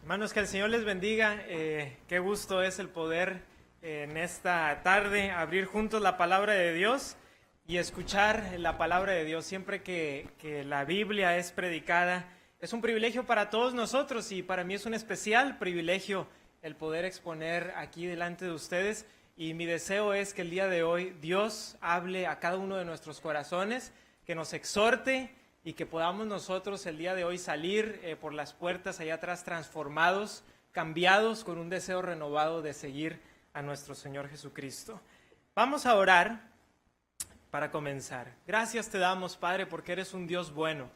Hermanos, que el Señor les bendiga. Qué gusto es el poder en esta tarde abrir juntos la palabra de Dios y escuchar la palabra de Dios. Siempre que la Biblia es predicada, es un privilegio para todos nosotros y para mí es un especial privilegio el poder exponer aquí delante de ustedes. Y mi deseo es que el día de hoy Dios hable a cada uno de nuestros corazones, que nos exhorte y que podamos nosotros el día de hoy salir por las puertas allá atrás transformados, cambiados, con un deseo renovado de seguir a nuestro Señor Jesucristo. Vamos a orar para comenzar. Gracias te damos, Padre, porque eres un Dios bueno.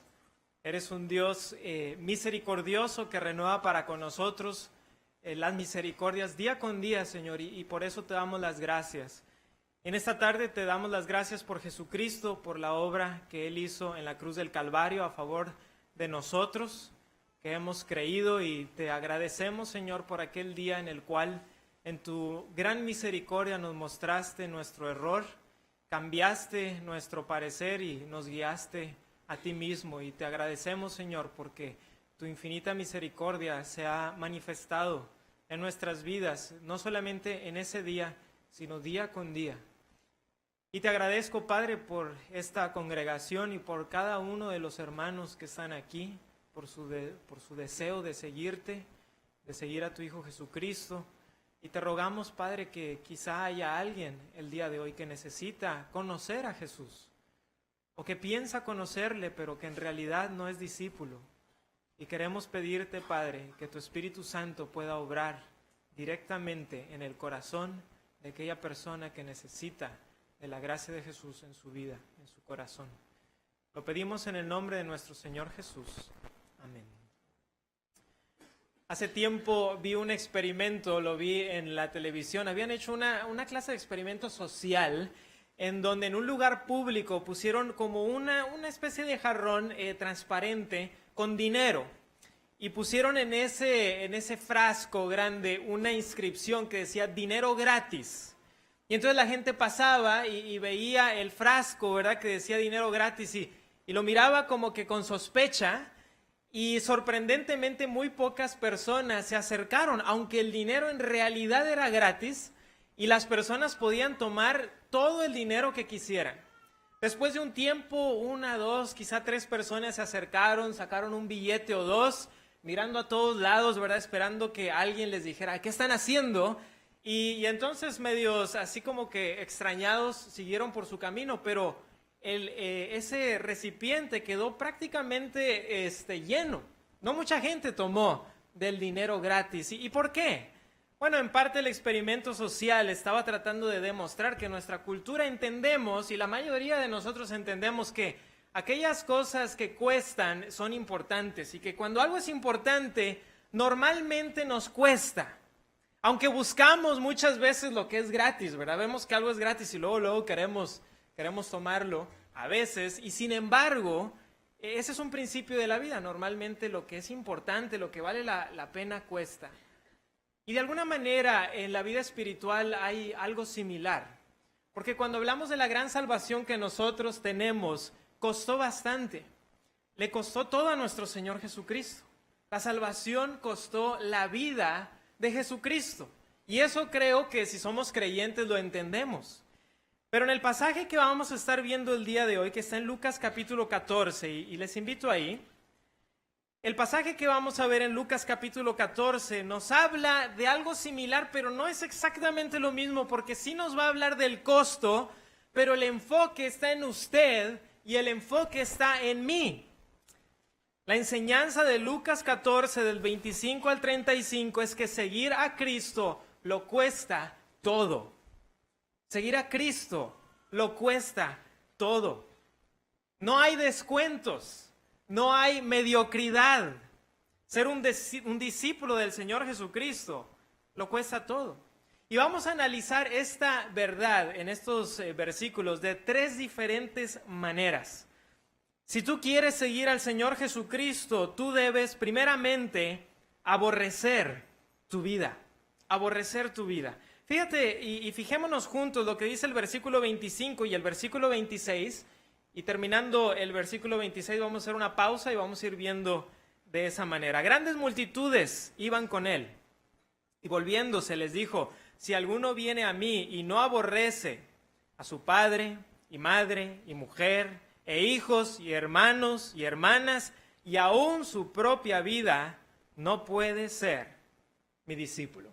Eres un Dios misericordioso que renueva para con nosotros las misericordias día con día, Señor, y por eso te damos las gracias. En esta tarde te damos las gracias por Jesucristo, por la obra que Él hizo en la cruz del Calvario a favor de nosotros, que hemos creído, y te agradecemos, Señor, por aquel día en el cual en tu gran misericordia nos mostraste nuestro error, cambiaste nuestro parecer y nos guiaste a ti mismo. Y te agradecemos, Señor, porque tu infinita misericordia se ha manifestado en nuestras vidas, no solamente en ese día, sino día con día. Y te agradezco, Padre, por esta congregación y por cada uno de los hermanos que están aquí, por su deseo de seguirte, de seguir a tu Hijo Jesucristo. Y te rogamos, Padre, que quizá haya alguien el día de hoy que necesita conocer a Jesús, o que piensa conocerle, pero que en realidad no es discípulo. Y queremos pedirte, Padre, que tu Espíritu Santo pueda obrar directamente en el corazón de aquella persona que necesita de la gracia de Jesús en su vida, en su corazón. Lo pedimos en el nombre de nuestro Señor Jesús. Amén. Hace tiempo vi un experimento, lo vi en la televisión. Habían hecho una clase de experimento social en donde en un lugar público pusieron como una especie de jarrón transparente con dinero. Y pusieron en ese frasco grande una inscripción que decía dinero gratis. Y entonces la gente pasaba y veía el frasco, ¿verdad?, que decía dinero gratis y lo miraba como que con sospecha, y sorprendentemente muy pocas personas se acercaron, aunque el dinero en realidad era gratis y las personas podían tomar todo el dinero que quisieran. Después de un tiempo, 1, 2, quizá 3 personas se acercaron, sacaron un billete o 2, mirando a todos lados, ¿verdad?, esperando que alguien les dijera, ¿qué están haciendo? Y entonces medios así como que extrañados siguieron por su camino, pero ese recipiente quedó prácticamente lleno. No mucha gente tomó del dinero gratis. ¿Y por qué? Bueno, en parte el experimento social estaba tratando de demostrar que nuestra cultura entendemos, y la mayoría de nosotros entendemos, que aquellas cosas que cuestan son importantes, y que cuando algo es importante normalmente nos cuesta. Aunque buscamos muchas veces lo que es gratis, ¿verdad? Vemos que algo es gratis y luego queremos tomarlo a veces. Y sin embargo, ese es un principio de la vida. Normalmente lo que es importante, lo que vale la pena, cuesta. Y de alguna manera en la vida espiritual hay algo similar. Porque cuando hablamos de la gran salvación que nosotros tenemos, costó bastante. Le costó todo a nuestro Señor Jesucristo. La salvación costó la vida de Jesucristo. Y eso creo que si somos creyentes lo entendemos. Pero en el pasaje que vamos a estar viendo el día de hoy, que está en Lucas capítulo 14, y les invito ahí, el pasaje que vamos a ver en Lucas capítulo 14 nos habla de algo similar, pero no es exactamente lo mismo, porque sí nos va a hablar del costo, pero el enfoque está en usted y el enfoque está en mí. La enseñanza de Lucas 14, del 25 al 35, es que seguir a Cristo lo cuesta todo. Seguir a Cristo lo cuesta todo. No hay descuentos, no hay mediocridad. Ser un discípulo del Señor Jesucristo lo cuesta todo. Y vamos a analizar esta verdad en estos versículos de 3 diferentes maneras. Si tú quieres seguir al Señor Jesucristo, tú debes primeramente aborrecer tu vida. Aborrecer tu vida. Fíjate y fijémonos juntos lo que dice el versículo 25 y el versículo 26. Y terminando el versículo 26 vamos a hacer una pausa y vamos a ir viendo de esa manera. Grandes multitudes iban con él. Y volviéndose les dijo, si alguno viene a mí y no aborrece a su padre y madre y mujer e hijos y hermanos y hermanas y aún su propia vida, no puede ser mi discípulo.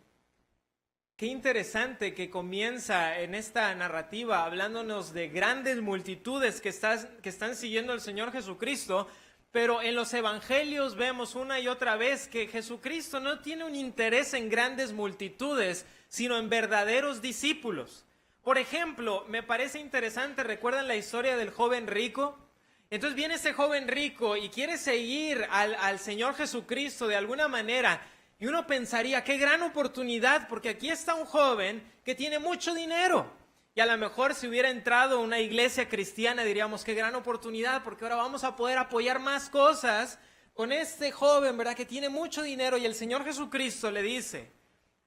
Qué interesante que comienza en esta narrativa hablándonos de grandes multitudes que están siguiendo al Señor Jesucristo, pero en los evangelios vemos una y otra vez que Jesucristo no tiene un interés en grandes multitudes, sino en verdaderos discípulos. Por ejemplo, me parece interesante, ¿recuerdan la historia del joven rico? Entonces viene ese joven rico y quiere seguir al Señor Jesucristo de alguna manera. Y uno pensaría, qué gran oportunidad, porque aquí está un joven que tiene mucho dinero. Y a lo mejor si hubiera entrado a una iglesia cristiana diríamos, qué gran oportunidad, porque ahora vamos a poder apoyar más cosas con este joven, ¿verdad? Que tiene mucho dinero. Y el Señor Jesucristo le dice,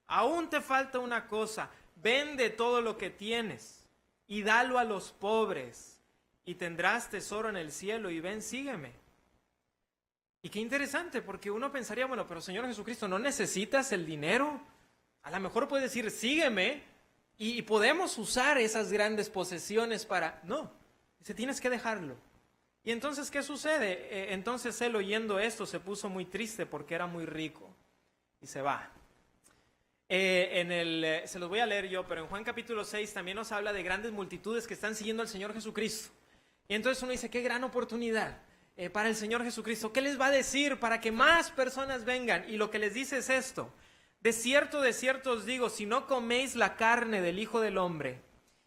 aún te falta una cosa, vende todo lo que tienes y dalo a los pobres y tendrás tesoro en el cielo y ven, sígueme. Y qué interesante, porque uno pensaría, bueno, pero Señor Jesucristo, ¿no necesitas el dinero? A lo mejor puedes decir, sígueme, y podemos usar esas grandes posesiones para... No, dice, tienes que dejarlo. Y entonces, ¿qué sucede? Entonces él, oyendo esto, se puso muy triste porque era muy rico. Y se va. Se los voy a leer yo, pero en Juan capítulo 6 también nos habla de grandes multitudes que están siguiendo al Señor Jesucristo. Y entonces uno dice, qué gran oportunidad para el Señor Jesucristo. ¿Qué les va a decir para que más personas vengan? Y lo que les dice es esto. De cierto os digo, si no coméis la carne del Hijo del Hombre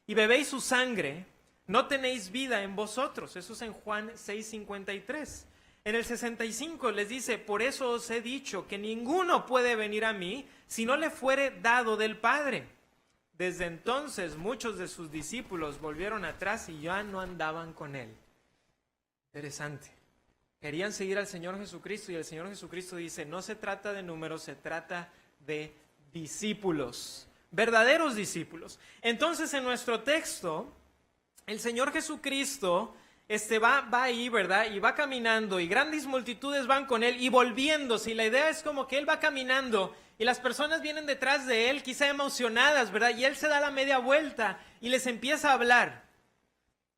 y bebéis su sangre, no tenéis vida en vosotros. Eso es en Juan 6:53. En el 65 les dice, por eso os he dicho que ninguno puede venir a mí si no le fuere dado del Padre. Desde entonces muchos de sus discípulos volvieron atrás y ya no andaban con él. Interesante. Querían seguir al Señor Jesucristo y el Señor Jesucristo dice, no se trata de números, se trata de discípulos, verdaderos discípulos. Entonces en nuestro texto, el Señor Jesucristo va ahí, ¿verdad? Y va caminando y grandes multitudes van con él y volviéndose. Y la idea es como que él va caminando y las personas vienen detrás de él, quizá emocionadas, ¿verdad? Y él se da la media vuelta y les empieza a hablar.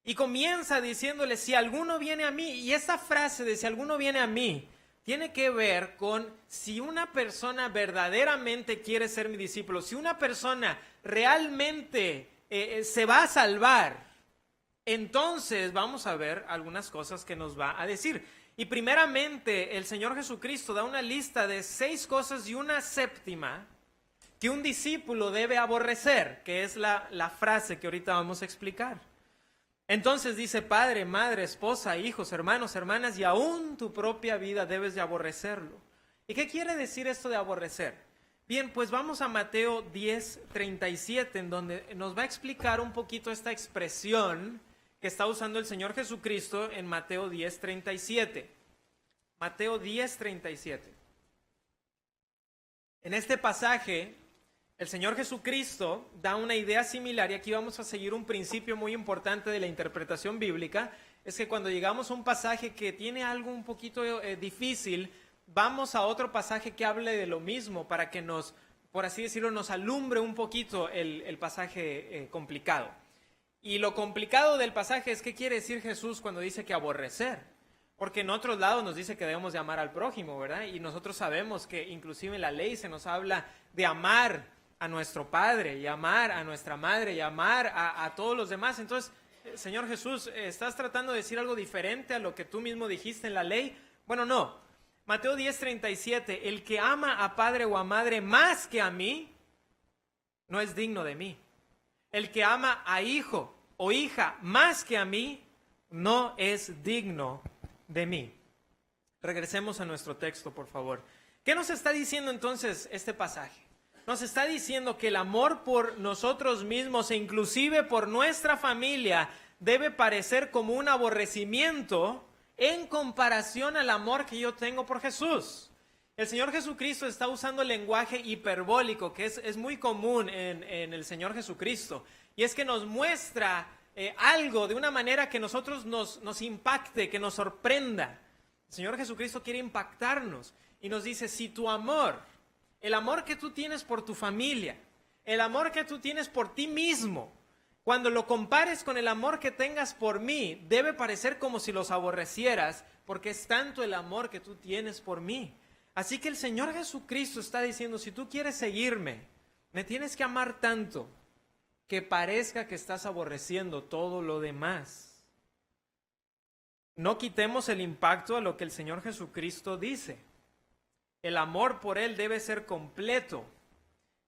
Y comienza diciéndoles, si alguno viene a mí, y esta frase de si alguno viene a mí, tiene que ver con si una persona verdaderamente quiere ser mi discípulo, si una persona realmente se va a salvar, entonces vamos a ver algunas cosas que nos va a decir. Y primeramente el Señor Jesucristo da una lista de 6 cosas y una séptima que un discípulo debe aborrecer, que es la frase que ahorita vamos a explicar. Entonces dice, padre, madre, esposa, hijos, hermanos, hermanas, y aún tu propia vida debes de aborrecerlo. ¿Y qué quiere decir esto de aborrecer? Bien, pues vamos a Mateo 10:37, en donde nos va a explicar un poquito esta expresión que está usando el Señor Jesucristo en Mateo 10:37. Mateo 10:37. En este pasaje, el Señor Jesucristo da una idea similar, y aquí vamos a seguir un principio muy importante de la interpretación bíblica, es que cuando llegamos a un pasaje que tiene algo un poquito difícil, vamos a otro pasaje que hable de lo mismo para que nos, por así decirlo, nos alumbre un poquito el pasaje complicado. Y lo complicado del pasaje es qué quiere decir Jesús cuando dice que aborrecer. Porque en otros lados nos dice que debemos de amar al prójimo, ¿verdad? Y nosotros sabemos que inclusive en la ley se nos habla de amar a nuestro padre y amar a nuestra madre y amar a todos los demás. Entonces, Señor Jesús, ¿estás tratando de decir algo diferente a lo que tú mismo dijiste en la ley? Bueno, no. Mateo 10:37, el que ama a padre o a madre más que a mí, no es digno de mí. El que ama a hijo o hija más que a mí, no es digno de mí. Regresemos a nuestro texto, por favor. ¿Qué nos está diciendo entonces este pasaje? Nos está diciendo que el amor por nosotros mismos e inclusive por nuestra familia debe parecer como un aborrecimiento en comparación al amor que yo tengo por Jesús. El Señor Jesucristo está usando el lenguaje hiperbólico, que es muy común en el Señor Jesucristo. Y es que nos muestra algo de una manera que nosotros nos impacte, que nos sorprenda. El Señor Jesucristo quiere impactarnos y nos dice, si tu amor, el amor que tú tienes por tu familia, el amor que tú tienes por ti mismo, cuando lo compares con el amor que tengas por mí, debe parecer como si los aborrecieras, porque es tanto el amor que tú tienes por mí. Así que el Señor Jesucristo está diciendo, si tú quieres seguirme, me tienes que amar tanto que parezca que estás aborreciendo todo lo demás. No quitemos el impacto a lo que el Señor Jesucristo dice. El amor por Él debe ser completo.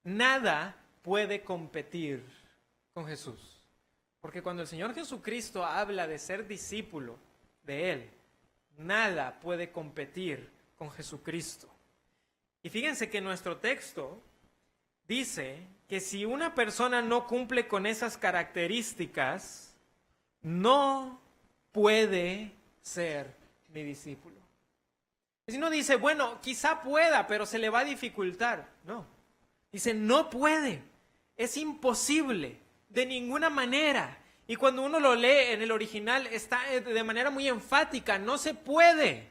Nada puede competir con Jesús. Porque cuando el Señor Jesucristo habla de ser discípulo de Él, nada puede competir con Jesucristo. Y fíjense que nuestro texto dice que si una persona no cumple con esas características, no puede ser mi discípulo. Y si uno dice, bueno, quizá pueda, pero se le va a dificultar. No. Dice, no puede. Es imposible. De ninguna manera. Y cuando uno lo lee en el original, está de manera muy enfática. No se puede.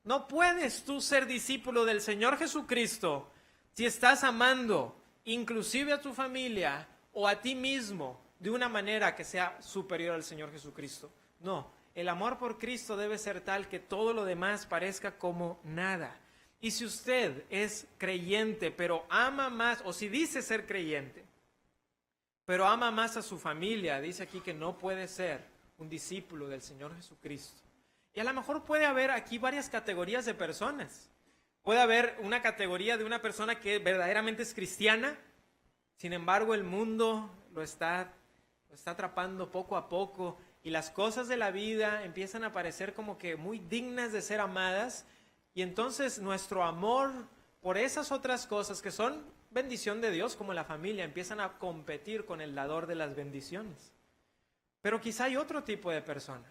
No puedes tú ser discípulo del Señor Jesucristo si estás amando inclusive a tu familia o a ti mismo de una manera que sea superior al Señor Jesucristo. No, el amor por Cristo debe ser tal que todo lo demás parezca como nada. Y si usted es creyente, pero ama más, o si dice ser creyente, pero ama más a su familia, dice aquí que no puede ser un discípulo del Señor Jesucristo. Y a lo mejor puede haber aquí varias categorías de personas. Puede haber una categoría de una persona que verdaderamente es cristiana, sin embargo el mundo lo está atrapando poco a poco y las cosas de la vida empiezan a parecer como que muy dignas de ser amadas y entonces nuestro amor por esas otras cosas que son bendición de Dios como la familia empiezan a competir con el dador de las bendiciones. Pero quizá hay otro tipo de persona.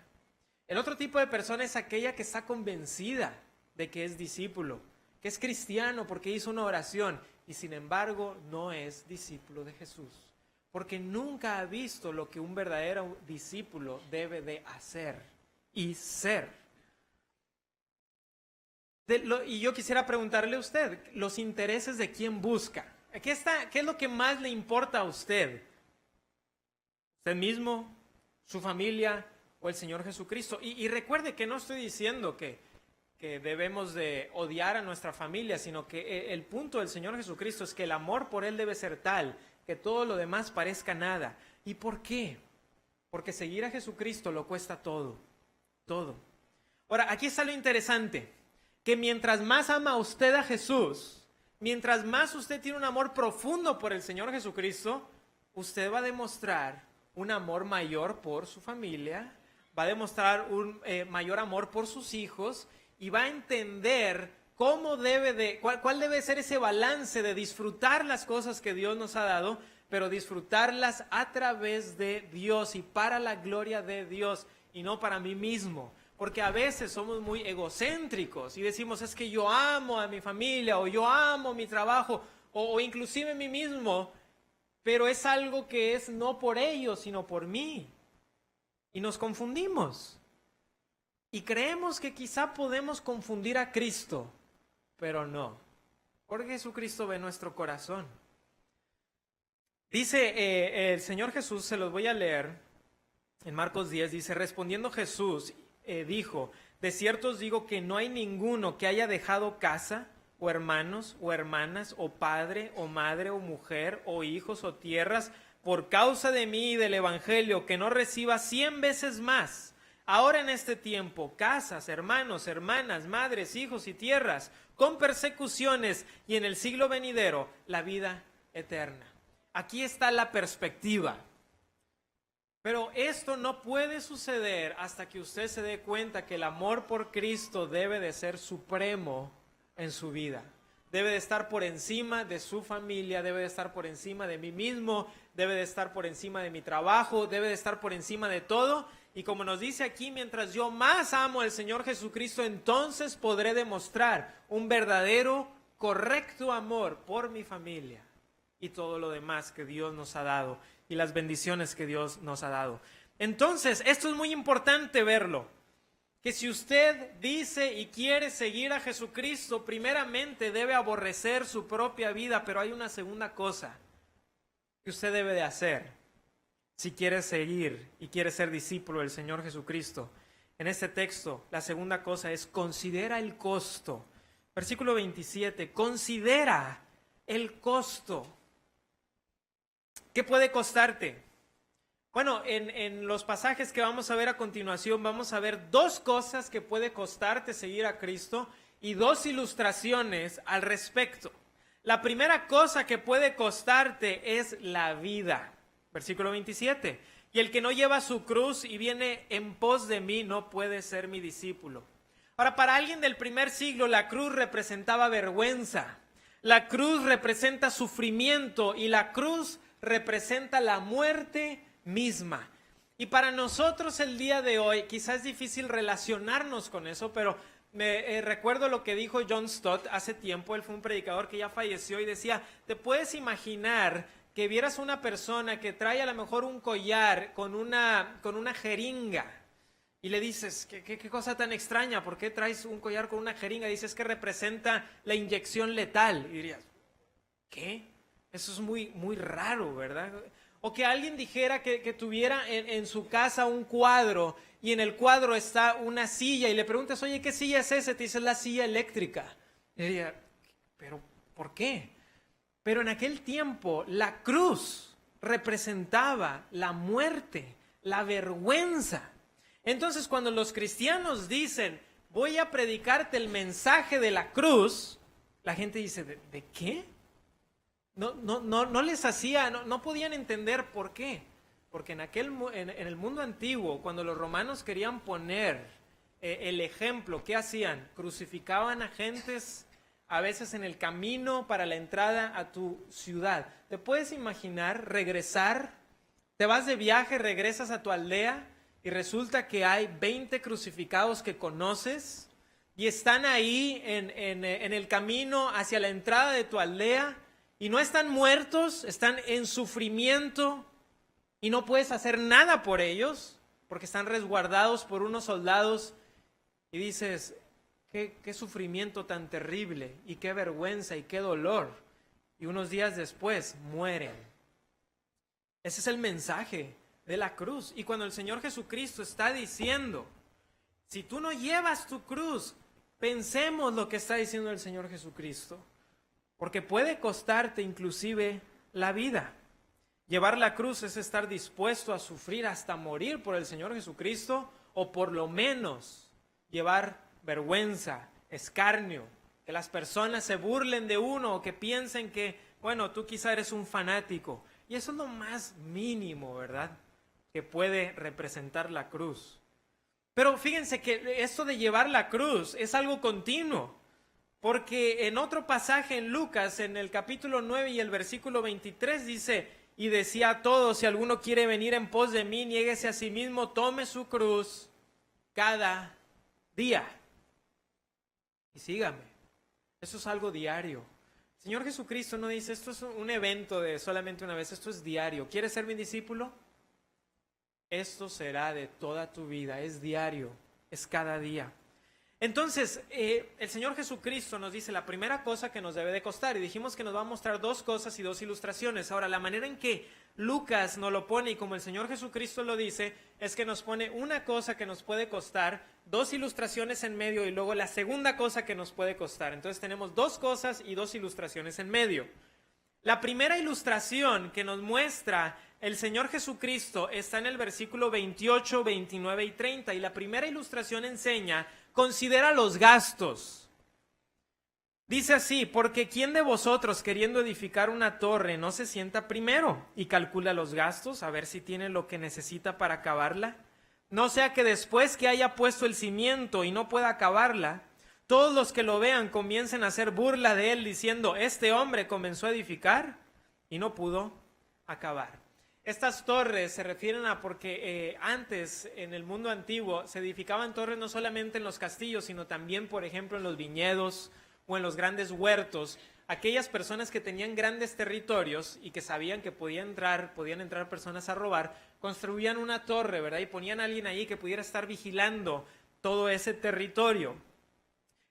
El otro tipo de persona es aquella que está convencida de que es discípulo, que es cristiano porque hizo una oración y sin embargo no es discípulo de Jesús, porque nunca ha visto lo que un verdadero discípulo debe de hacer y ser. Y yo quisiera preguntarle a usted, los intereses de quién busca. ¿Qué es lo que más le importa a usted? ¿Usted mismo, su familia o el Señor Jesucristo? Y recuerde que no estoy diciendo que debemos de odiar a nuestra familia, sino que el punto del Señor Jesucristo es que el amor por Él debe ser tal que todo lo demás parezca nada. ¿Y por qué? Porque seguir a Jesucristo lo cuesta todo, todo. Ahora, aquí está lo interesante, que mientras más ama usted a Jesús, mientras más usted tiene un amor profundo por el Señor Jesucristo, usted va a demostrar un amor mayor por su familia, va a demostrar un mayor amor por sus hijos y va a entender cuál debe ser ese balance de disfrutar las cosas que Dios nos ha dado, pero disfrutarlas a través de Dios y para la gloria de Dios y no para mí mismo. Porque a veces somos muy egocéntricos y decimos, es que yo amo a mi familia o yo amo mi trabajo o inclusive a mí mismo, pero es algo que es no por ellos, sino por mí. Y nos confundimos. Y creemos que quizá podemos confundir a Cristo, pero no. Porque Jesucristo ve nuestro corazón. Dice el Señor Jesús, se los voy a leer, en Marcos 10, dice, respondiendo Jesús, dijo, de cierto os digo que no hay ninguno que haya dejado casa, o hermanos, o hermanas, o padre, o madre, o mujer, o hijos, o tierras, por causa de mí y del Evangelio, que no reciba 100 veces más, ahora en este tiempo, casas, hermanos, hermanas, madres, hijos y tierras, con persecuciones, y en el siglo venidero, la vida eterna. Aquí está la perspectiva. Pero esto no puede suceder hasta que usted se dé cuenta que el amor por Cristo debe de ser supremo en su vida. Debe de estar por encima de su familia, debe de estar por encima de mí mismo, debe de estar por encima de mi trabajo, debe de estar por encima de todo. Y como nos dice aquí, mientras yo más amo al Señor Jesucristo, entonces podré demostrar un verdadero, correcto amor por mi familia y todo lo demás que Dios nos ha dado y las bendiciones que Dios nos ha dado. Entonces, esto es muy importante verlo, que si usted dice y quiere seguir a Jesucristo, primeramente debe aborrecer su propia vida, pero hay una segunda cosa que usted debe de hacer si quiere seguir y quiere ser discípulo del Señor Jesucristo. En este texto, la segunda cosa es considera el costo. Versículo 27, considera el costo. ¿Qué puede costarte? Bueno, en los pasajes que vamos a ver a continuación, vamos a ver dos cosas que puede costarte seguir a Cristo y dos ilustraciones al respecto. La primera cosa que puede costarte es la vida. Versículo 27. Y el que no lleva su cruz y viene en pos de mí no puede ser mi discípulo. Ahora, para alguien del primer siglo, la cruz representaba vergüenza. La cruz representa sufrimiento y la cruz representa la muerte misma. Y para nosotros el día de hoy, quizás es difícil relacionarnos con eso, pero recuerdo lo que dijo John Stott hace tiempo. Él fue un predicador que ya falleció y decía, ¿te puedes imaginar que vieras una persona que trae a lo mejor un collar con una jeringa? Y le dices, ¿qué cosa tan extraña? ¿Por qué traes un collar con una jeringa? Dices que representa la inyección letal. Y dirías, ¿qué? Eso es muy, muy raro, ¿verdad? O que alguien dijera que tuviera en su casa un cuadro y en el cuadro está una silla y le preguntas, oye, ¿qué silla es esa? Te dice, la silla eléctrica. Y diría, ¿pero por qué? Pero en aquel tiempo la cruz representaba la muerte, la vergüenza. Entonces, cuando los cristianos dicen, voy a predicarte el mensaje de la cruz, la gente dice, ¿de qué? No les hacía, no podían entender por qué. Porque en el mundo antiguo, cuando los romanos querían poner el ejemplo, ¿qué hacían? Crucificaban a gentes a veces en el camino para la entrada a tu ciudad. ¿Te puedes imaginar regresar? Te vas de viaje, regresas a tu aldea y resulta que hay 20 crucificados que conoces y están ahí en el camino hacia la entrada de tu aldea y no están muertos, están en sufrimiento y no puedes hacer nada por ellos porque están resguardados por unos soldados y dices, qué sufrimiento tan terrible y qué vergüenza y qué dolor. Y unos días después mueren. Ese es el mensaje de la cruz. Y cuando el Señor Jesucristo está diciendo, si tú no llevas tu cruz, pensemos lo que está diciendo el Señor Jesucristo. Porque puede costarte inclusive la vida. Llevar la cruz es estar dispuesto a sufrir hasta morir por el Señor Jesucristo, o por lo menos llevar vergüenza, escarnio, que las personas se burlen de uno o que piensen que, bueno, tú quizá eres un fanático. Y eso es lo más mínimo, ¿verdad?, que puede representar la cruz. Pero fíjense que esto de llevar la cruz es algo continuo. Porque en otro pasaje en Lucas, en el capítulo 9 y el versículo 23 dice, y decía a todos, si alguno quiere venir en pos de mí, niéguese a sí mismo, tome su cruz cada día y sígame. Eso es algo diario. El Señor Jesucristo no dice, esto es un evento de solamente una vez, esto es diario. ¿Quieres ser mi discípulo? Esto será de toda tu vida, es diario, es cada día. Entonces, el Señor Jesucristo nos dice la primera cosa que nos debe de costar, y dijimos que nos va a mostrar dos cosas y dos ilustraciones. Ahora, la manera en que Lucas nos lo pone y como el Señor Jesucristo lo dice, es que nos pone una cosa que nos puede costar, dos ilustraciones en medio y luego la segunda cosa que nos puede costar. Entonces tenemos dos cosas y dos ilustraciones en medio. La primera ilustración que nos muestra el Señor Jesucristo está en el versículo 28, 29 y 30, y la primera ilustración enseña, considera los gastos. Dice así, porque ¿quién de vosotros queriendo edificar una torre no se sienta primero y calcula los gastos a ver si tiene lo que necesita para acabarla? No sea que después que haya puesto el cimiento y no pueda acabarla, todos los que lo vean comiencen a hacer burla de él diciendo, este hombre comenzó a edificar y no pudo acabar. Estas torres se refieren a porque antes, en el mundo antiguo, se edificaban torres no solamente en los castillos, sino también, por ejemplo, en los viñedos o en los grandes huertos. Aquellas personas que tenían grandes territorios y que sabían que podían entrar personas a robar, construían una torre, ¿verdad? Y ponían a alguien ahí que pudiera estar vigilando todo ese territorio.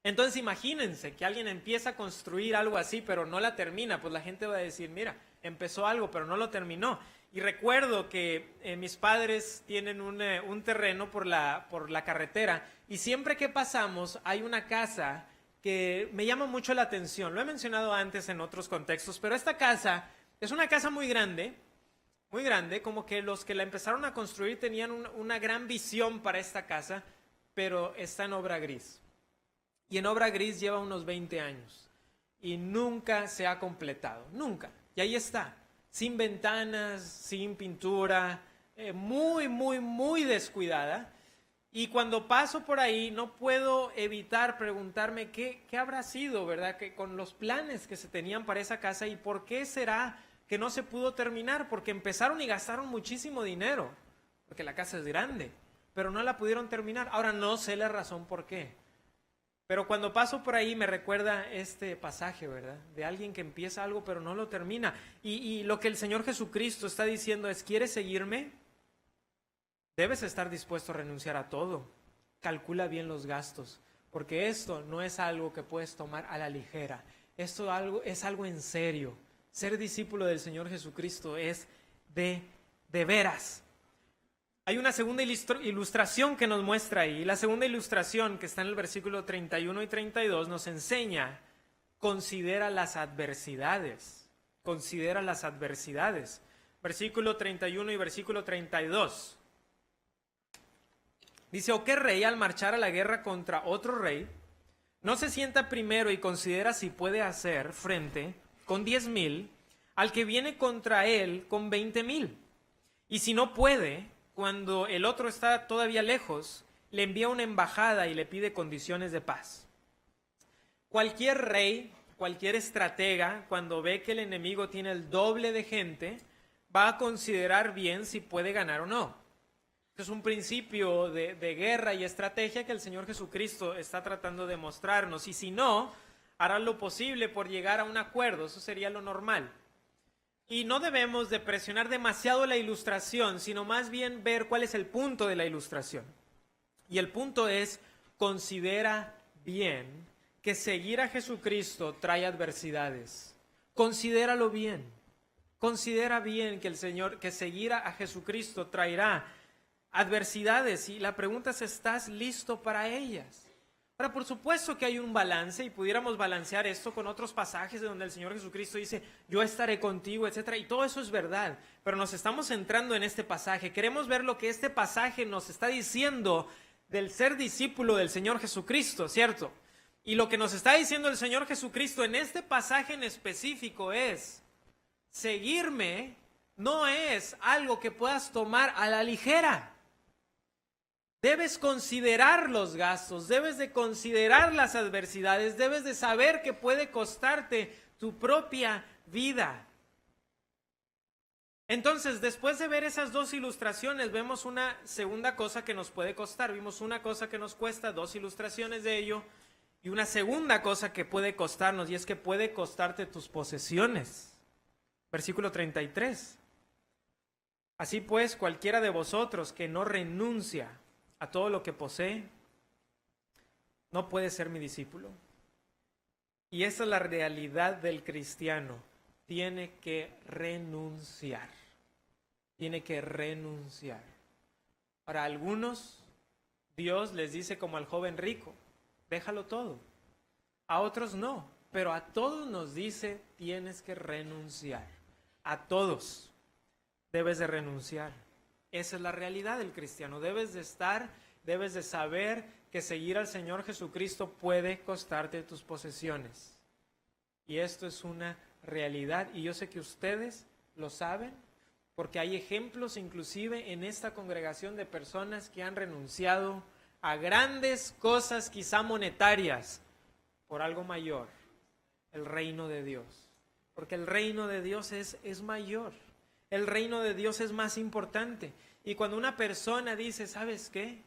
Entonces imagínense que alguien empieza a construir algo así, pero no la termina, pues la gente va a decir, mira, empezó algo, pero no lo terminó. Y recuerdo que mis padres tienen un terreno por la carretera, y siempre que pasamos hay una casa que me llama mucho la atención. Lo he mencionado antes en otros contextos, pero esta casa es una casa muy grande, como que los que la empezaron a construir tenían una gran visión para esta casa, pero está en obra gris. Y en obra gris lleva unos 20 años y nunca se ha completado, nunca. Y ahí está, sin ventanas, sin pintura, muy descuidada. Y cuando paso por ahí no puedo evitar preguntarme qué habrá sido, ¿verdad? Que con los planes que se tenían para esa casa, y por qué será que no se pudo terminar, porque empezaron y gastaron muchísimo dinero, porque la casa es grande, pero no la pudieron terminar. Ahora no sé la razón por qué. Pero cuando paso por ahí me recuerda este pasaje, ¿verdad? De alguien que empieza algo pero no lo termina. Y lo que el Señor Jesucristo está diciendo es, ¿quieres seguirme? Debes estar dispuesto a renunciar a todo. Calcula bien los gastos, porque esto no es algo que puedes tomar a la ligera. Esto es algo en serio. Ser discípulo del Señor Jesucristo es de veras. Hay una segunda ilustración que nos muestra ahí. La segunda ilustración, que está en el versículo 31 y 32, nos enseña, considera las adversidades. Considera las adversidades. Versículo 31 y versículo 32. Dice, ¿o qué rey al marchar a la guerra contra otro rey no se sienta primero y considera si puede hacer frente con 10,000 al que viene contra él con 20,000? Y si no puede, cuando el otro está todavía lejos, le envía una embajada y le pide condiciones de paz. Cualquier rey, cualquier estratega, cuando ve que el enemigo tiene el doble de gente, va a considerar bien si puede ganar o no. Es un principio de guerra y estrategia que el Señor Jesucristo está tratando de mostrarnos. Y si no, hará lo posible por llegar a un acuerdo. Eso sería lo normal. Y no debemos de presionar demasiado la ilustración, sino más bien ver cuál es el punto de la ilustración. Y el punto es, considera bien que seguir a Jesucristo trae adversidades. Considéralo bien. Considera bien que seguir a Jesucristo traerá adversidades, y la pregunta es, ¿estás listo para ellas? Ahora, por supuesto que hay un balance, y pudiéramos balancear esto con otros pasajes de donde el Señor Jesucristo dice, yo estaré contigo, etcétera, y todo eso es verdad, pero nos estamos centrando en este pasaje. Queremos ver lo que este pasaje nos está diciendo del ser discípulo del Señor Jesucristo, ¿cierto? Y lo que nos está diciendo el Señor Jesucristo en este pasaje en específico es, seguirme no es algo que puedas tomar a la ligera. Debes considerar los gastos, debes de considerar las adversidades, debes de saber que puede costarte tu propia vida. Entonces, después de ver esas dos ilustraciones, vemos una segunda cosa que nos puede costar. Vimos una cosa que nos cuesta, dos ilustraciones de ello, y una segunda cosa que puede costarnos, y es que puede costarte tus posesiones. Versículo 33. Así pues, cualquiera de vosotros que no renuncia a todo lo que posee, no puede ser mi discípulo. Y esa es la realidad del cristiano. Tiene que renunciar. Tiene que renunciar. Para algunos, Dios les dice como al joven rico, déjalo todo. A otros no, pero a todos nos dice, tienes que renunciar. A todos debes de renunciar. Esa es la realidad del cristiano. Debes de saber que seguir al Señor Jesucristo puede costarte tus posesiones. Y esto es una realidad, y yo sé que ustedes lo saben, porque hay ejemplos inclusive en esta congregación de personas que han renunciado a grandes cosas, quizá monetarias, por algo mayor, el reino de Dios. Porque el reino de Dios es mayor. El reino de Dios es más importante. Y cuando una persona dice, ¿sabes qué?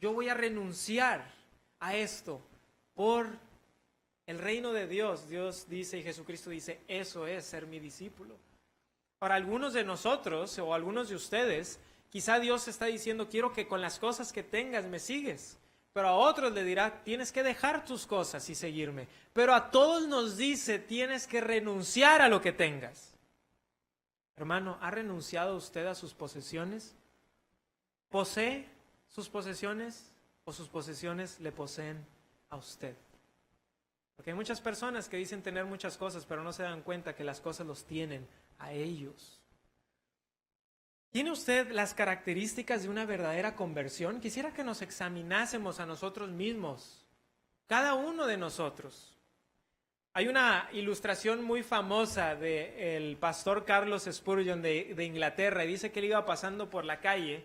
Yo voy a renunciar a esto por el reino de Dios. Dios dice y Jesucristo dice, eso es ser mi discípulo. Para algunos de nosotros o algunos de ustedes, quizá Dios está diciendo, quiero que con las cosas que tengas me sigues. pero a otros le dirá, tienes que dejar tus cosas y seguirme. Pero a todos nos dice, tienes que renunciar a lo que tengas. Hermano, ¿ha renunciado usted a sus posesiones? ¿Posee sus posesiones o sus posesiones le poseen a usted? Porque hay muchas personas que dicen tener muchas cosas, pero no se dan cuenta que las cosas los tienen a ellos. ¿Tiene usted las características de una verdadera conversión? Quisiera que nos examinásemos a nosotros mismos, cada uno de nosotros. Hay una ilustración muy famosa del pastor Carlos Spurgeon de Inglaterra, y dice que él iba pasando por la calle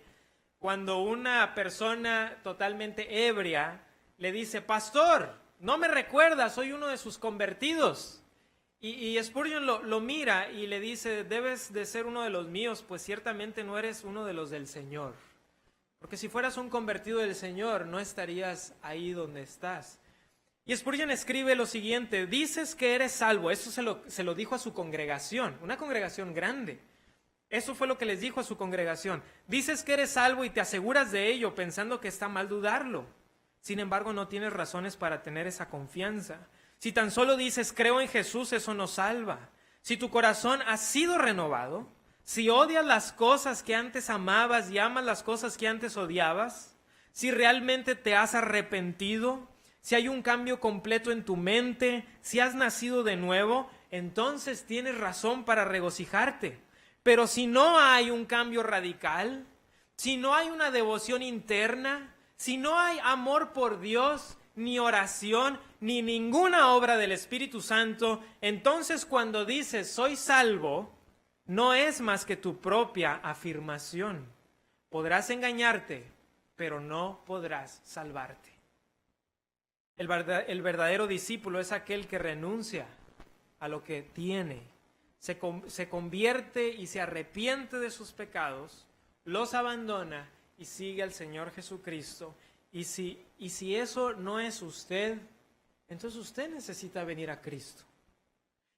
cuando una persona totalmente ebria le dice, pastor, no me recuerda, soy uno de sus convertidos. Y Spurgeon lo mira y le dice, debes de ser uno de los míos, pues ciertamente no eres uno de los del Señor. Porque si fueras un convertido del Señor, no estarías ahí donde estás. Y Spurgeon escribe lo siguiente, dices que eres salvo, eso se lo dijo a su congregación, una congregación grande. Eso fue lo que les dijo a su congregación. Dices que eres salvo y te aseguras de ello pensando que está mal dudarlo. Sin embargo, no tienes razones para tener esa confianza. Si tan solo dices, creo en Jesús, eso no salva. Si tu corazón ha sido renovado, si odias las cosas que antes amabas y amas las cosas que antes odiabas, si realmente te has arrepentido, si hay un cambio completo en tu mente, si has nacido de nuevo, entonces tienes razón para regocijarte. Pero si no hay un cambio radical, si no hay una devoción interna, si no hay amor por Dios, ni oración, ni ninguna obra del Espíritu Santo, entonces cuando dices soy salvo, no es más que tu propia afirmación. Podrás engañarte, pero no podrás salvarte. El verdadero discípulo es aquel que renuncia a lo que tiene, se convierte y se arrepiente de sus pecados, los abandona y sigue al Señor Jesucristo. Y si eso no es usted, entonces usted necesita venir a Cristo.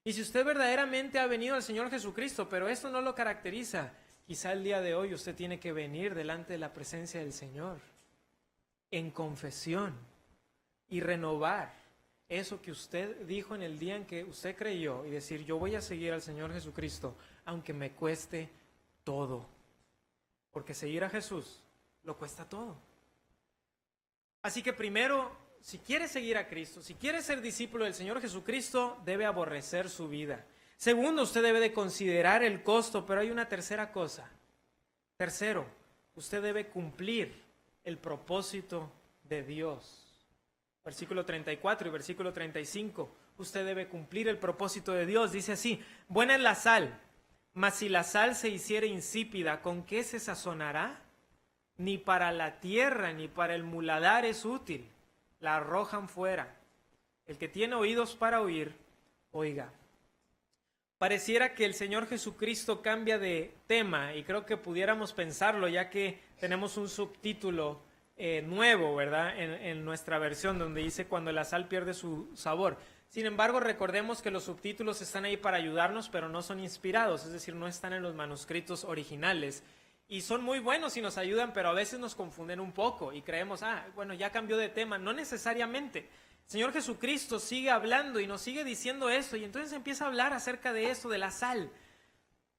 Y si usted verdaderamente ha venido al Señor Jesucristo, pero esto no lo caracteriza, quizá el día de hoy usted tiene que venir delante de la presencia del Señor en confesión y renovar eso que usted dijo en el día en que usted creyó y decir, yo voy a seguir al Señor Jesucristo, aunque me cueste todo. Porque seguir a Jesús lo cuesta todo. Así que primero, si quiere seguir a Cristo, si quiere ser discípulo del Señor Jesucristo, debe aborrecer su vida. Segundo, usted debe de considerar el costo, pero hay una tercera cosa. Tercero, usted debe cumplir el propósito de Dios. Versículo 34 y versículo 35, usted debe cumplir el propósito de Dios. Dice así, buena es la sal, mas si la sal se hiciere insípida, ¿con qué se sazonará? Ni para la tierra ni para el muladar es útil, la arrojan fuera. El que tiene oídos para oír, oiga. Pareciera que el Señor Jesucristo cambia de tema y creo que pudiéramos pensarlo ya que tenemos un subtítulo nuevo, ¿verdad? En nuestra versión donde dice cuando la sal pierde su sabor. Sin embargo, recordemos que los subtítulos están ahí para ayudarnos, pero no son inspirados, es decir, no están en los manuscritos originales. Y son muy buenos y nos ayudan, pero a veces nos confunden un poco y creemos, bueno, ya cambió de tema. No necesariamente. El Señor Jesucristo sigue hablando y nos sigue diciendo esto y entonces empieza a hablar acerca de esto, de la sal.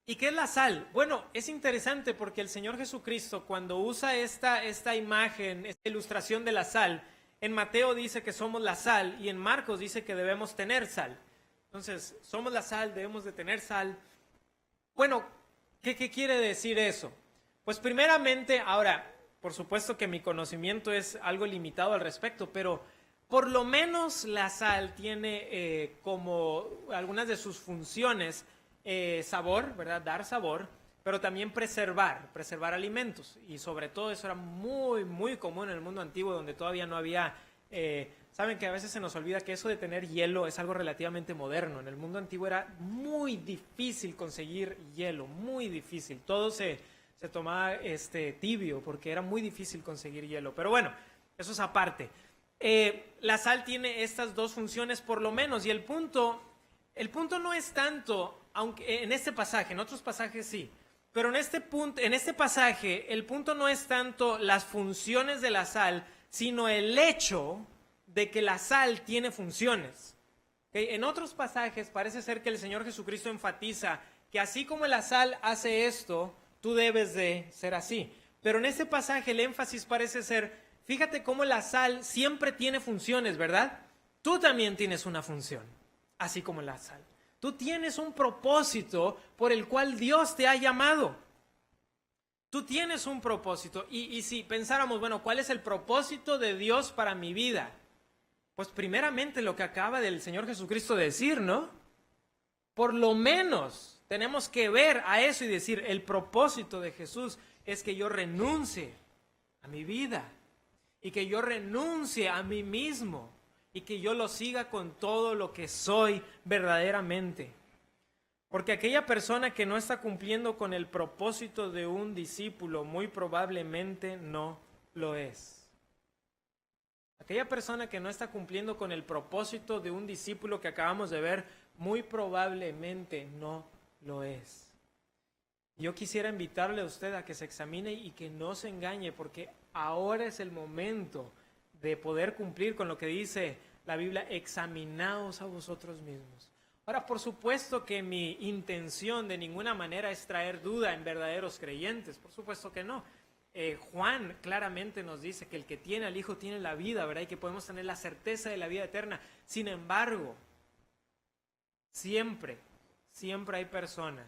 ¿Y qué es la sal? Bueno, es interesante porque el Señor Jesucristo cuando usa esta imagen, esta ilustración de la sal, en Mateo dice que somos la sal y en Marcos dice que debemos tener sal. Entonces, somos la sal, debemos de tener sal. Bueno, ¿qué quiere decir eso? Pues primeramente, ahora, por supuesto que mi conocimiento es algo limitado al respecto, pero por lo menos la sal tiene como algunas de sus funciones sabor, ¿verdad? Dar sabor, pero también preservar alimentos. Y sobre todo eso era muy, muy común en el mundo antiguo donde todavía no había... Saben que a veces se nos olvida que eso de tener hielo es algo relativamente moderno. En el mundo antiguo era muy difícil conseguir hielo, muy difícil. Todo se tomaba tibio porque era muy difícil conseguir hielo. Pero bueno, eso es aparte. La sal tiene estas dos funciones por lo menos y el punto no es tanto, aunque en este pasaje, en otros pasajes sí, pero en este pasaje el punto no es tanto las funciones de la sal, sino el hecho de que la sal tiene funciones. ¿Okay? En otros pasajes parece ser que el Señor Jesucristo enfatiza que así como la sal hace esto, tú debes de ser así. Pero en este pasaje el énfasis parece ser, fíjate cómo la sal siempre tiene funciones, ¿verdad? Tú también tienes una función, así como la sal. Tú tienes un propósito por el cual Dios te ha llamado. Tú tienes un propósito. Y si pensáramos, bueno, ¿cuál es el propósito de Dios para mi vida? Pues primeramente lo que acaba del Señor Jesucristo de decir, ¿no? Por lo menos tenemos que ver a eso y decir, el propósito de Jesús es que yo renuncie a mi vida y que yo renuncie a mí mismo y que yo lo siga con todo lo que soy verdaderamente. Porque aquella persona que no está cumpliendo con el propósito de un discípulo, muy probablemente no lo es. Aquella persona que no está cumpliendo con el propósito de un discípulo que acabamos de ver, muy probablemente no lo es. Yo quisiera invitarle a usted a que se examine y que no se engañe, porque ahora es el momento de poder cumplir con lo que dice la Biblia, examinaos a vosotros mismos. Ahora, por supuesto que mi intención de ninguna manera es traer duda en verdaderos creyentes, por supuesto que no. Juan claramente nos dice que el que tiene al Hijo tiene la vida, ¿verdad? Y que podemos tener la certeza de la vida eterna. Sin embargo, siempre hay personas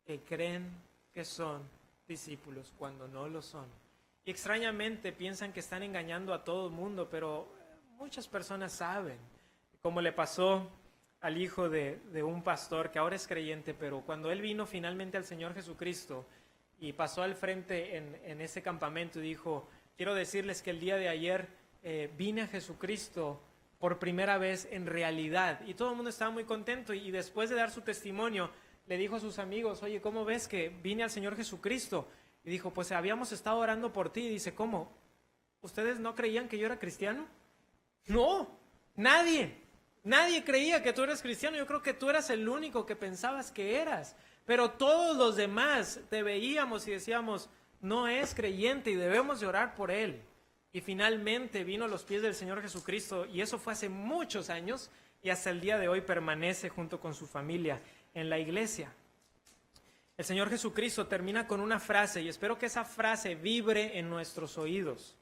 que creen que son discípulos cuando no lo son. Y extrañamente piensan que están engañando a todo el mundo, pero muchas personas saben, como le pasó al hijo de un pastor que ahora es creyente, pero cuando él vino finalmente al Señor Jesucristo y pasó al frente en ese campamento y dijo, quiero decirles que el día de ayer vine a Jesucristo por primera vez en realidad. Y todo el mundo estaba muy contento y después de dar su testimonio, le dijo a sus amigos, oye, ¿cómo ves que vine al Señor Jesucristo? Y dijo, pues habíamos estado orando por ti. Y dice, ¿cómo? ¿Ustedes no creían que yo era cristiano? No, nadie creía que tú eras cristiano. Yo creo que tú eras el único que pensabas que eras. Pero todos los demás te veíamos y decíamos, no es creyente y debemos de orar por él. Y finalmente vino a los pies del Señor Jesucristo y eso fue hace muchos años y hasta el día de hoy permanece junto con su familia en la iglesia. El Señor Jesucristo termina con una frase y espero que esa frase vibre en nuestros oídos,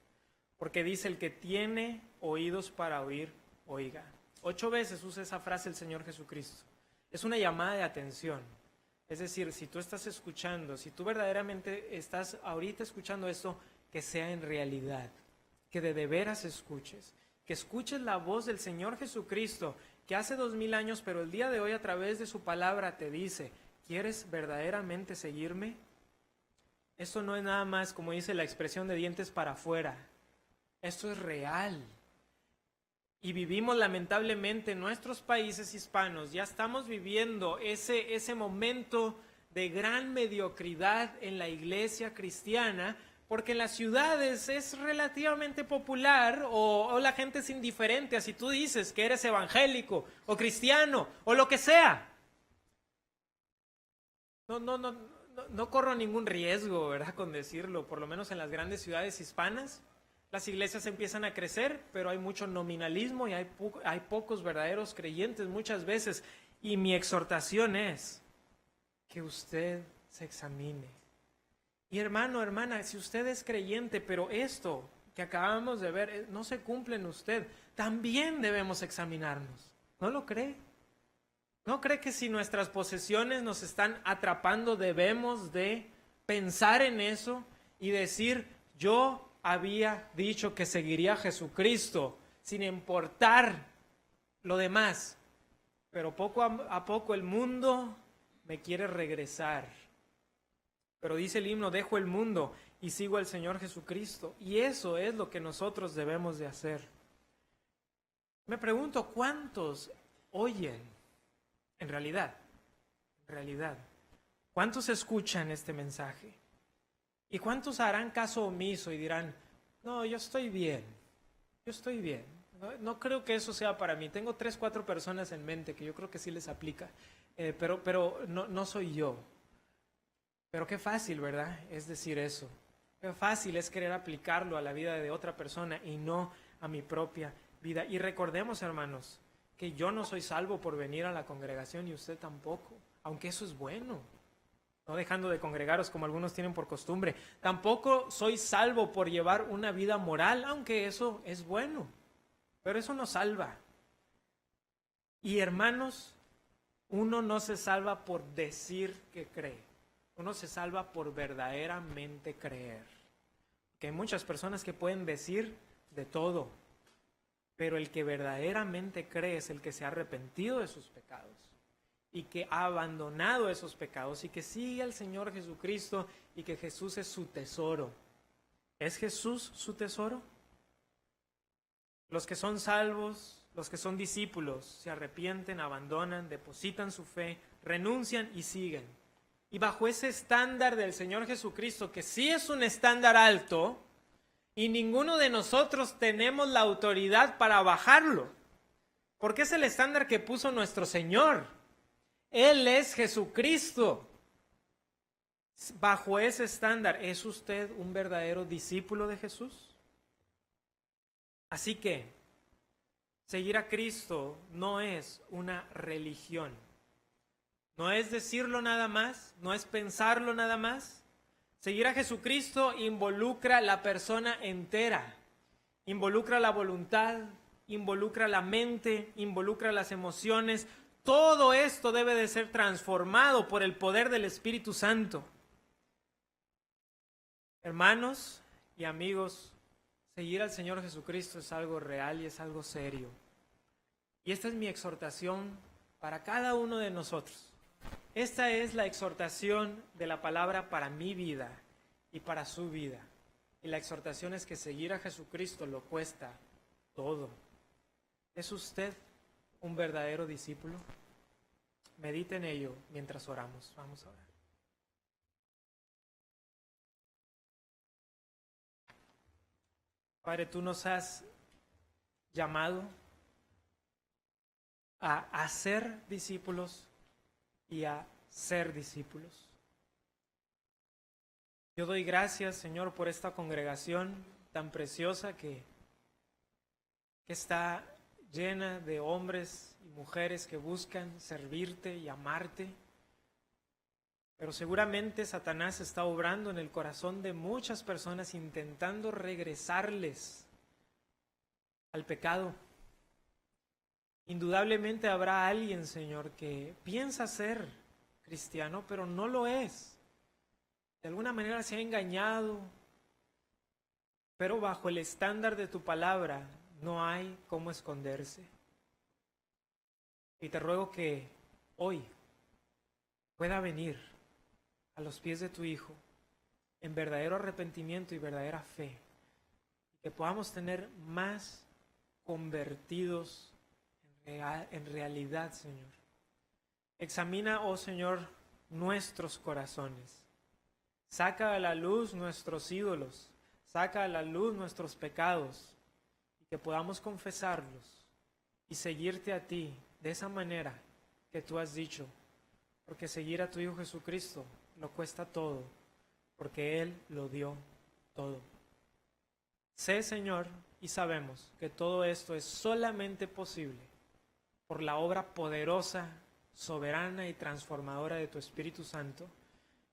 porque dice, el que tiene oídos para oír, oiga. 8 veces usa esa frase el Señor Jesucristo. Es una llamada de atención. Es decir, si tú estás escuchando, si tú verdaderamente estás ahorita escuchando esto, que sea en realidad, que de veras escuches, que escuches la voz del Señor Jesucristo, que hace 2000 años, pero el día de hoy a través de su palabra te dice, ¿quieres verdaderamente seguirme? Esto no es nada más, como dice la expresión, de dientes para afuera. Esto es real. Y vivimos lamentablemente en nuestros países hispanos, ya estamos viviendo ese momento de gran mediocridad en la iglesia cristiana, porque en las ciudades es relativamente popular o la gente es indiferente a si tú dices que eres evangélico o cristiano o lo que sea. No corro ningún riesgo, ¿verdad?, con decirlo, por lo menos en las grandes ciudades hispanas. Las iglesias empiezan a crecer, pero hay mucho nominalismo y hay pocos verdaderos creyentes muchas veces. Y mi exhortación es que usted se examine. Y hermano, hermana, si usted es creyente, pero esto que acabamos de ver no se cumple en usted, también debemos examinarnos. ¿No lo cree? ¿No cree que si nuestras posesiones nos están atrapando, debemos de pensar en eso y decir, yo había dicho que seguiría a Jesucristo sin importar lo demás, pero poco a poco el mundo me quiere regresar. Pero dice el himno, dejo el mundo y sigo al Señor Jesucristo. Y eso es lo que nosotros debemos de hacer. Me pregunto, ¿cuántos oyen en realidad? ¿Cuántos escuchan este mensaje? ¿Y cuántos harán caso omiso y dirán, no, yo estoy bien? No creo que eso sea para mí. Tengo 3, 4 personas en mente que yo creo que sí les aplica, pero no soy yo. Pero qué fácil, ¿verdad?, es decir eso. Qué fácil es querer aplicarlo a la vida de otra persona y no a mi propia vida. Y recordemos, hermanos, que yo no soy salvo por venir a la congregación y usted tampoco, aunque eso es bueno. No dejando de congregaros como algunos tienen por costumbre. Tampoco soy salvo por llevar una vida moral, aunque eso es bueno. Pero eso no salva. Y hermanos, uno no se salva por decir que cree. Uno se salva por verdaderamente creer. Que hay muchas personas que pueden decir de todo, pero el que verdaderamente cree es el que se ha arrepentido de sus pecados y que ha abandonado esos pecados y que sigue al Señor Jesucristo y que Jesús es su tesoro. ¿Es Jesús su tesoro? Los que son salvos, los que son discípulos, se arrepienten, abandonan, depositan su fe, renuncian y siguen. Y bajo ese estándar del Señor Jesucristo, que sí es un estándar alto, y ninguno de nosotros tenemos la autoridad para bajarlo, porque es el estándar que puso nuestro Señor. Él es Jesucristo. Bajo ese estándar, ¿es usted un verdadero discípulo de Jesús? Así que, seguir a Cristo no es una religión. No es decirlo nada más, no es pensarlo nada más. Seguir a Jesucristo involucra la persona entera, involucra la voluntad, involucra la mente, involucra las emociones. Todo esto debe de ser transformado por el poder del Espíritu Santo. Hermanos y amigos, seguir al Señor Jesucristo es algo real y es algo serio. Y esta es mi exhortación para cada uno de nosotros. Esta es la exhortación de la palabra para mi vida y para su vida. Y la exhortación es que seguir a Jesucristo lo cuesta todo. ¿Es usted un verdadero discípulo? Medite en ello mientras oramos. Vamos a orar. Padre, tú nos has llamado a hacer discípulos y a ser discípulos. Yo doy gracias, Señor, por esta congregación tan preciosa que está llena de hombres y mujeres que buscan servirte y amarte. Pero seguramente Satanás está obrando en el corazón de muchas personas intentando regresarles al pecado. Indudablemente habrá alguien, Señor, que piensa ser cristiano, pero no lo es. De alguna manera se ha engañado, pero bajo el estándar de tu palabra no hay cómo esconderse. Y te ruego que hoy pueda venir a los pies de tu Hijo en verdadero arrepentimiento y verdadera fe, y que podamos tener más convertidos en realidad, Señor. Examina, oh Señor, nuestros corazones. Saca a la luz nuestros ídolos, saca a la luz nuestros pecados, y que podamos confesarlos y seguirte a ti de esa manera que tú has dicho, porque seguir a tu Hijo Jesucristo lo cuesta todo, porque Él lo dio todo. Sé, Señor, y sabemos que todo esto es solamente posible por la obra poderosa, soberana y transformadora de tu Espíritu Santo.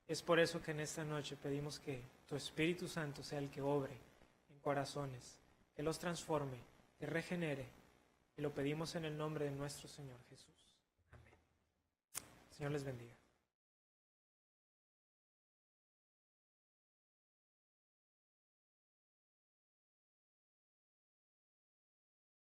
Es por eso que en esta noche pedimos que tu Espíritu Santo sea el que obre en corazones, que los transforme, que regenere, y lo pedimos en el nombre de nuestro Señor Jesús. Amén. Señor les bendiga.